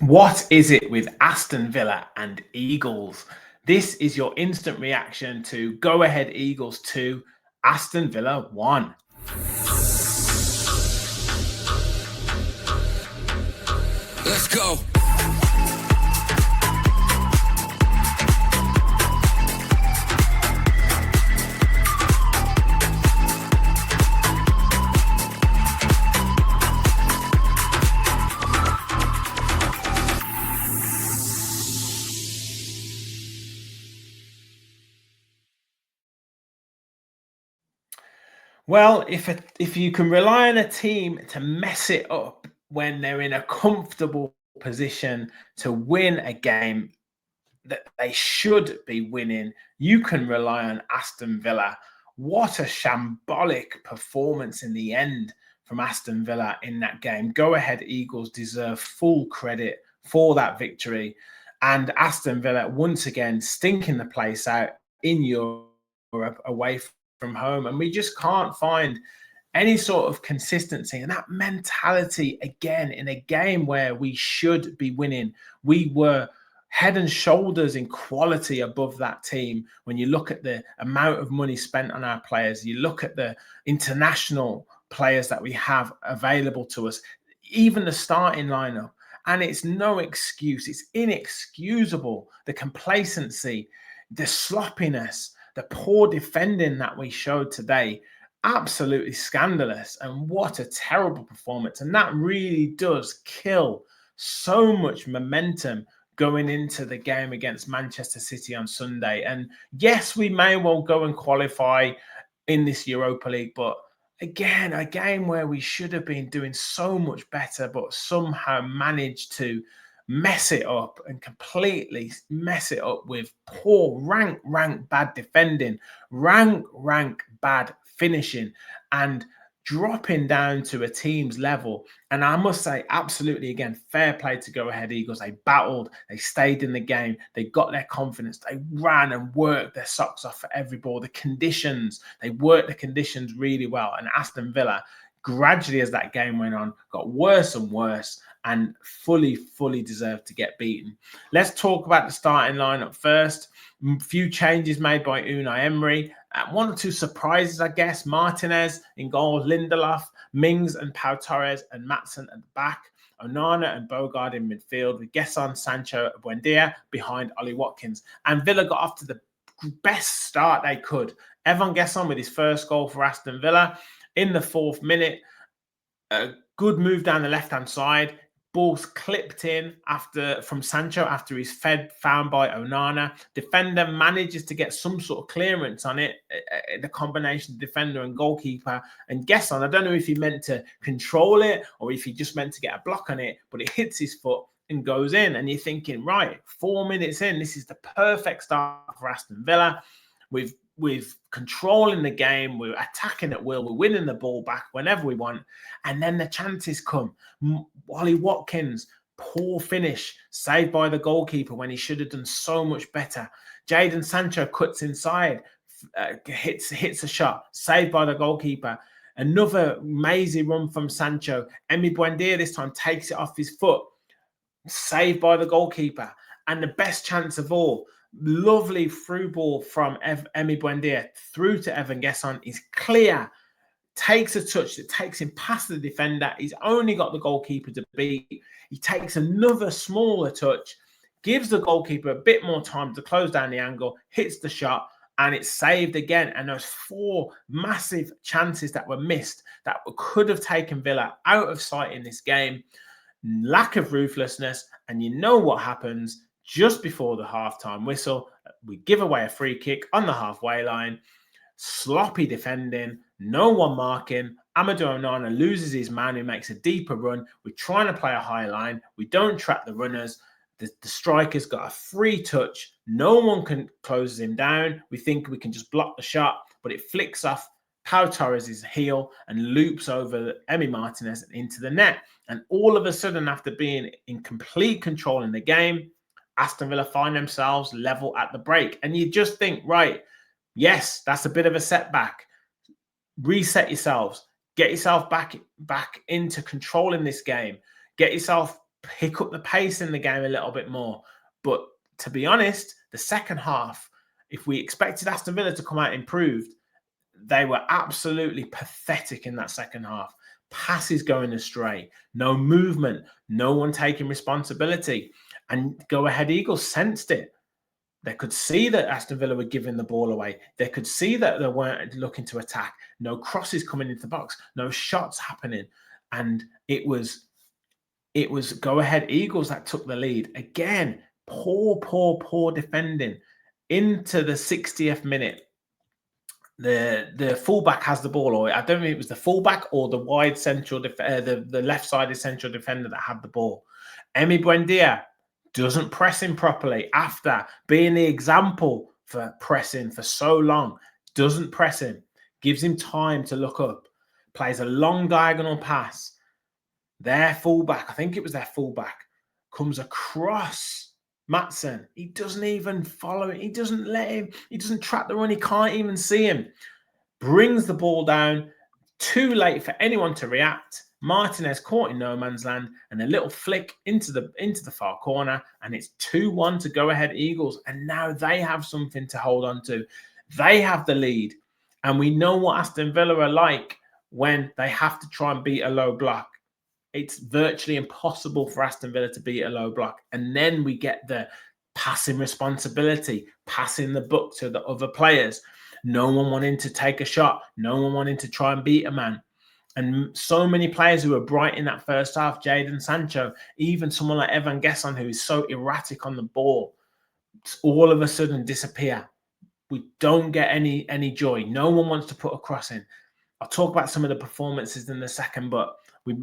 What is it with Aston Villa and Eagles? This is your instant reaction to Go Ahead Eagles 2, Aston Villa 1. Let's go. Well, if you can rely on a team to mess it up when they're in a comfortable position to win a game that they should be winning, you can rely on Aston Villa. What a shambolic performance in the end from Aston Villa in that game. Go Ahead Eagles deserve full credit for that victory. And Aston Villa once again stinking the place out in Europe away from home. And we just can't find any sort of consistency and that mentality again in a game where we should be winning. We were head and shoulders in quality above that team. When you look at the amount of money spent on our players, you look at the international players that we have available to us, even the starting lineup. And it's no excuse. It's inexcusable. The complacency, the sloppiness, the poor defending that we showed today, absolutely scandalous. And what a terrible performance. And that really does kill so much momentum going into the game against Manchester City on Sunday. And yes, we may well go and qualify in this Europa League, but again, a game where we should have been doing so much better, but somehow managed to mess it up and completely mess it up with poor, rank bad defending, rank bad finishing, and dropping down to a team's level. And I must say, absolutely, again, fair play to Go Ahead Eagles. They battled, they stayed in the game, they got their confidence, they ran and worked their socks off for every ball. The conditions, they worked the conditions really well. And Aston Villa, gradually as that game went on, got worse and worse and fully deserved to get beaten. Let's talk about the starting lineup first. A few changes made by Unai Emery. One or two surprises, I guess. Martinez in goal, Lindelof, Mings and Pau Torres and Maatsen at the back. Onana and Bogard in midfield with Gesson, Sancho, Buendia behind Ollie Watkins. And Villa got off to the best start they could. Evan Gesson with his first goal for Aston Villa in the 4th minute. A good move down the left-hand side. Ball's clipped in from Sancho after he's found by Onana. Defender manages to get some sort of clearance on it. The combination of defender and goalkeeper. And Gesson, I don't know if he meant to control it or if he just meant to get a block on it, but it hits his foot and goes in. And you're thinking, right, 4 minutes in, this is the perfect start for Aston Villa. We've controlling the game, we're attacking at will, we're winning the ball back whenever we want, and then the chances come. Ollie Watkins, poor finish, saved by the goalkeeper when he should have done so much better. Jadon Sancho cuts inside, hits a shot, saved by the goalkeeper. Another mazy run from Sancho. Emi Buendia this time takes it off his foot, saved by the goalkeeper. And the best chance of all, lovely through ball from Emi Buendia through to Evan Gesson is clear, takes a touch that takes him past the defender. He's only got the goalkeeper to beat. He takes another smaller touch, gives the goalkeeper a bit more time to close down the angle, hits the shot, and it's saved again. And there's 4 massive chances that were missed that could have taken Villa out of sight in this game. Lack of ruthlessness, and you know what happens. Just before the halftime whistle, we give away a free kick on the halfway line. Sloppy defending, no one marking. Amadou Onana loses his man who makes a deeper run. We're trying to play a high line. We don't track the runners. The striker's got a free touch. No one can close him down. We think we can just block the shot, but it flicks off Pau Torres' heel and loops over Emi Martinez into the net. And all of a sudden, after being in complete control in the game, Aston Villa find themselves level at the break. And you just think, right, yes, that's a bit of a setback. Reset yourselves. Get yourself back into controlling this game. Get yourself pick up the pace in the game a little bit more. But to be honest, the second half, if we expected Aston Villa to come out improved, they were absolutely pathetic in that second half. Passes going astray, no movement, no one taking responsibility. And Go Ahead Eagles sensed it. They could see that Aston Villa were giving the ball away. They could see that they weren't looking to attack. No crosses coming into the box, no shots happening. And it was Go Ahead Eagles that took the lead. Again, poor defending. Into the 60th minute, the fullback has the ball, or I don't know if it was the fullback or the wide central, the left-sided central defender that had the ball. Emi Buendia doesn't press him properly after being the example for pressing for so long. Doesn't press him, gives him time to look up, plays a long diagonal pass. Their fullback, I think it was their fullback, comes across Maatsen. He doesn't even follow it. He doesn't let him. He doesn't track the run. He can't even see him. Brings the ball down. Too late for anyone to react. Martinez caught in no man's land, and a little flick into the far corner, and it's 2-1 to Go Ahead Eagles. And now they have something to hold on to. They have the lead, and we know what Aston Villa are like when they have to try and beat a low block. It's virtually impossible for Aston Villa to beat a low block. And then we get the passing responsibility, passing the buck to the other players. No one wanting to take a shot. No one wanting to try and beat a man. And so many players who were bright in that first half, Jadon Sancho, even someone like Evan Gesson, who is so erratic on the ball, all of a sudden disappear. We don't get any joy. No one wants to put a cross in. I'll talk about some of the performances in a second, but we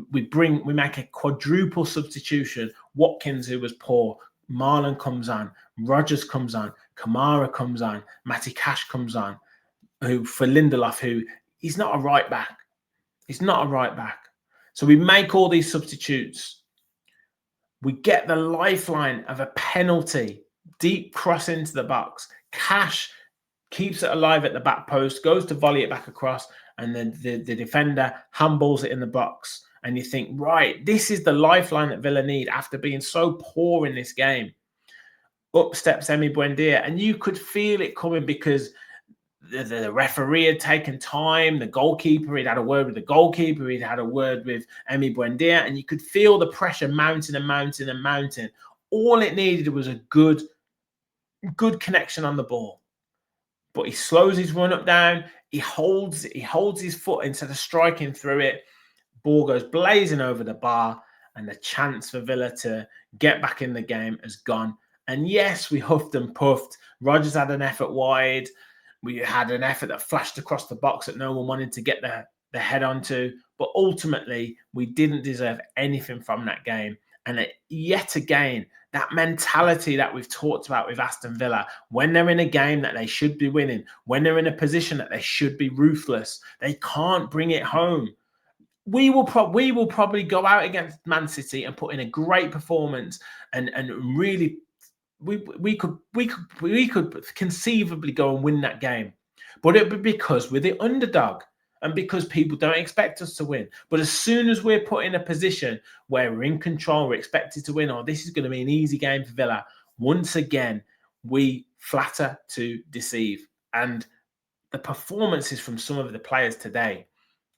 make a quadruple substitution. Watkins, who was poor, Marlon comes on, Rogers comes on, Kamara comes on, Matty Cash comes on, who for Lindelof, who he's not a right back. He's not a right back. So we make all these substitutes. We get the lifeline of a penalty, deep cross into the box. Cash keeps it alive at the back post, goes to volley it back across, and then the defender handballs it in the box. And you think, right, this is the lifeline that Villa need after being so poor in this game. Up steps Emi Buendia, and you could feel it coming because the referee had taken time. The goalkeeper, he'd had a word with the goalkeeper. He'd had a word with Emi Buendia, and you could feel the pressure mounting and mounting and mounting. All it needed was a good connection on the ball. But he slows his run up down. He holds his foot instead of striking through it. Ball goes blazing over the bar, and the chance for Villa to get back in the game has gone. And yes, we huffed and puffed. Rogers had an effort wide. We had an effort that flashed across the box that no one wanted to get their head onto. But ultimately, we didn't deserve anything from that game. And yet again, that mentality that we've talked about with Aston Villa, when they're in a game that they should be winning, when they're in a position that they should be ruthless, they can't bring it home. We will probably go out against Man City and put in a great performance and really we could conceivably go and win that game. But it would be because we're the underdog and because people don't expect us to win. But as soon as we're put in a position where we're in control, we're expected to win, or this is going to be an easy game for Villa, once again, we flatter to deceive. And the performances from some of the players today,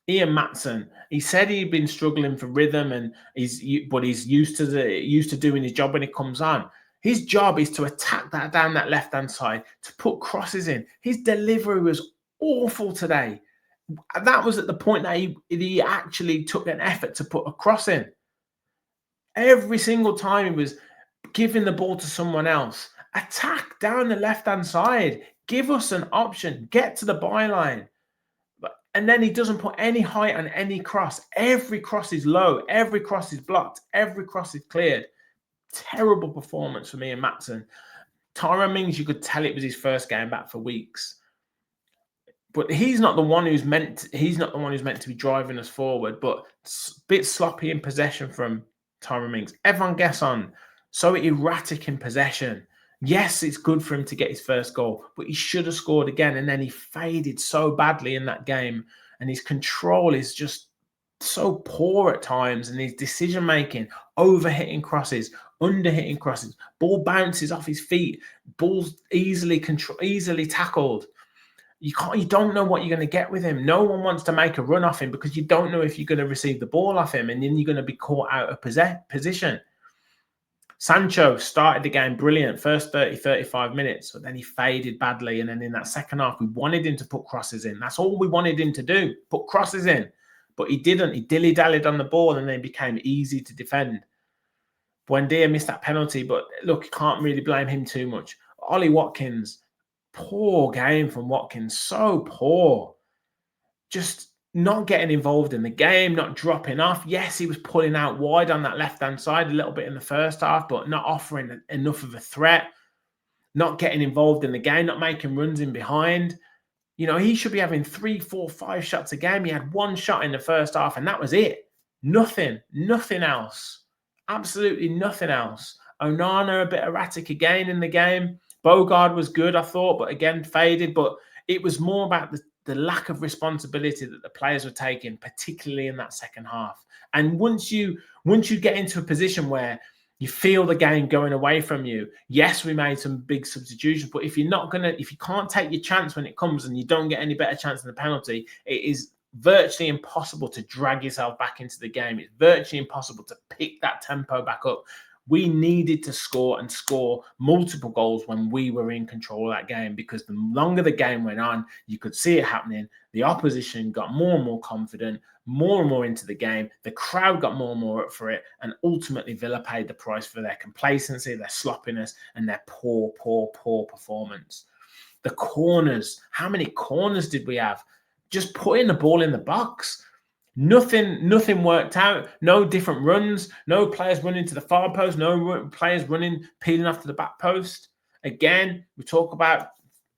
Ian Maatsen, he said he'd been struggling for rhythm, and he's used to doing his job when it comes on. His job is to attack that down that left-hand side, to put crosses in. His delivery was awful today. That was at the point that he actually took an effort to put a cross in. Every single time he was giving the ball to someone else. Attack down the left-hand side. Give us an option. Get to the byline. And then he doesn't put any height on any cross. Every cross is low. Every cross is blocked. Every cross is cleared. Terrible performance for me and Maatsen. Tyrone Mings, you could tell it was his first game back for weeks. But he's not the one who's meant to be driving us forward. But a bit sloppy in possession from Tyrone Mings. Evan Gesson, so erratic in possession. Yes, it's good for him to get his first goal, but he should have scored again. And then he faded so badly in that game. And his control is just so poor at times, and his decision making, over-hitting crosses, under-hitting crosses, ball bounces off his feet, balls easily tackled. You don't know what you're going to get with him. No one wants to make a run off him because you don't know if you're going to receive the ball off him, and then you're going to be caught out of position. Sancho started the game brilliant, first 30, 35 minutes, but then he faded badly. And then in that second half, we wanted him to put crosses in. That's all we wanted him to do, put crosses in. But he didn't. He dilly-dallied on the ball, and then it became easy to defend. Buendia missed that penalty, but look, you can't really blame him too much. Ollie Watkins, poor game from Watkins, so poor. Just not getting involved in the game, not dropping off. Yes, he was pulling out wide on that left-hand side a little bit in the first half, but not offering enough of a threat, not getting involved in the game, not making runs in behind. You know, he should be having 3, 4, 5 shots a game. He had 1 shot in the first half, and that was it. Nothing else. Absolutely nothing else. Onana a bit erratic again in the game. Bogard was good, I thought, but again faded. But it was more about the lack of responsibility that the players were taking, particularly in that second half. And once you get into a position where you feel the game going away from you, yes, we made some big substitutions, but if you can't take your chance when it comes and you don't get any better chance than the penalty, it is virtually impossible to drag yourself back into the game. It's virtually impossible to pick that tempo back up. We needed to score and score multiple goals when we were in control of that game, because the longer the game went on, you could see it happening. The opposition got more and more confident, more and more into the game. The crowd got more and more up for it. And ultimately, Villa paid the price for their complacency, their sloppiness, and their poor performance. The corners. How many corners did we have? Just putting the ball in the box. Nothing worked out. No different runs. No players running to the far post. No players peeling off to the back post. Again, we talk about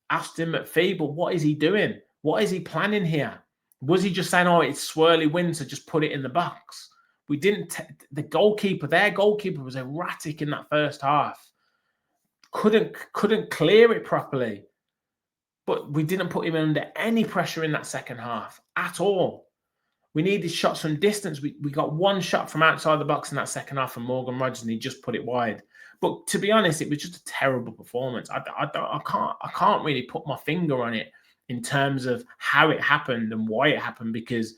Aston McPhee, but what is he doing? What is he planning here? Was he just saying, "Oh, it's swirly wind, so just put it in the box"? We didn't. Their goalkeeper was erratic in that first half. Couldn't clear it properly. But we didn't put him under any pressure in that second half at all. We needed shots from distance. We got 1 shot from outside the box in that second half from Morgan Rogers, and he just put it wide. But to be honest, it was just a terrible performance. I can't really put my finger on it in terms of how it happened and why it happened, because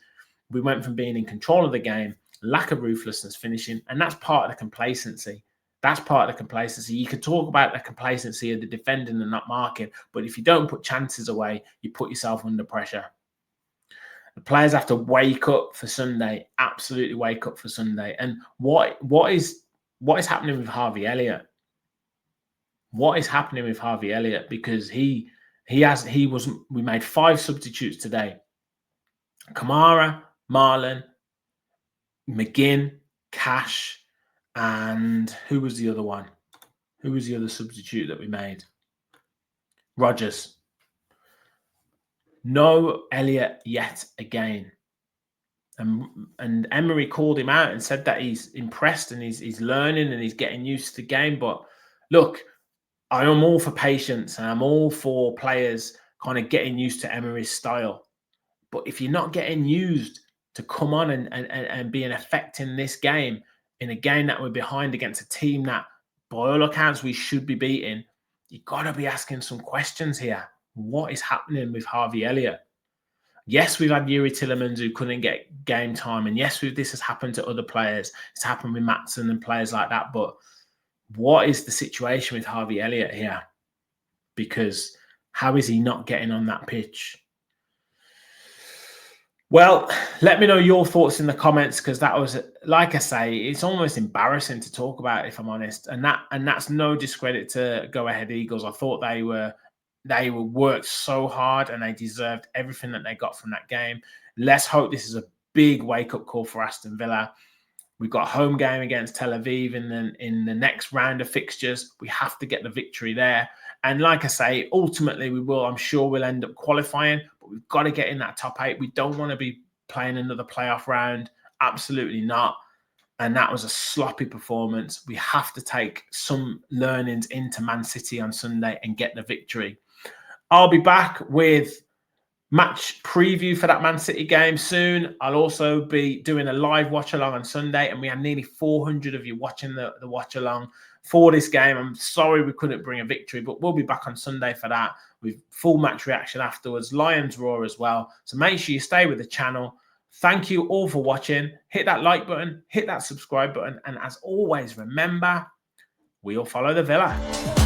we went from being in control of the game, lack of ruthlessness finishing, and that's part of the complacency. That's part of the complacency. You could talk about the complacency of the defending and not marking, but if you don't put chances away, you put yourself under pressure. The players have to wake up for Sunday, absolutely wake up for Sunday. And what is happening with Harvey Elliott? What is happening with Harvey Elliott? Because we made 5 substitutes today. Kamara, Marlon, McGinn, Cash, and who was the other one? Who was the other substitute that we made? Rogers. No Elliott yet again. And Emery called him out and said that he's impressed and he's learning and he's getting used to the game. But look, I am all for patience and I'm all for players kind of getting used to Emery's style. But if you're not getting used to come on and be an effect in this game, in a game that we're behind against a team that, by all accounts, we should be beating, you've got to be asking some questions here. What is happening with Harvey Elliott? Yes, we've had Yuri Tillemans who couldn't get game time. And yes, this has happened to other players. It's happened with Maatsen and players like that. But what is the situation with Harvey Elliott here? Because how is he not getting on that pitch? Well, let me know your thoughts in the comments, because that was, like I say, it's almost embarrassing to talk about, if I'm honest. And that's no discredit to Go Ahead Eagles. I thought they were worked so hard and they deserved everything that they got from that game. Let's hope this is a big wake-up call for Aston Villa. We've got a home game against Tel Aviv in the next round of fixtures. We have to get the victory there. And like I say, ultimately I'm sure we'll end up qualifying, but we've got to get in that top 8. We don't want to be playing another playoff round. Absolutely not. And that was a sloppy performance. We have to take some learnings into Man City on Sunday and get the victory. I'll be back with match preview for that Man City game soon. I'll also be doing a live watch along on Sunday, and we had nearly 400 of you watching the watch along for this game. I'm sorry we couldn't bring a victory, but we'll be back on Sunday for that with full match reaction afterwards, Lions Roar as well. So make sure you stay with the channel. Thank you all for watching. Hit that like button, hit that subscribe button, and as always, remember, we'll follow the Villa.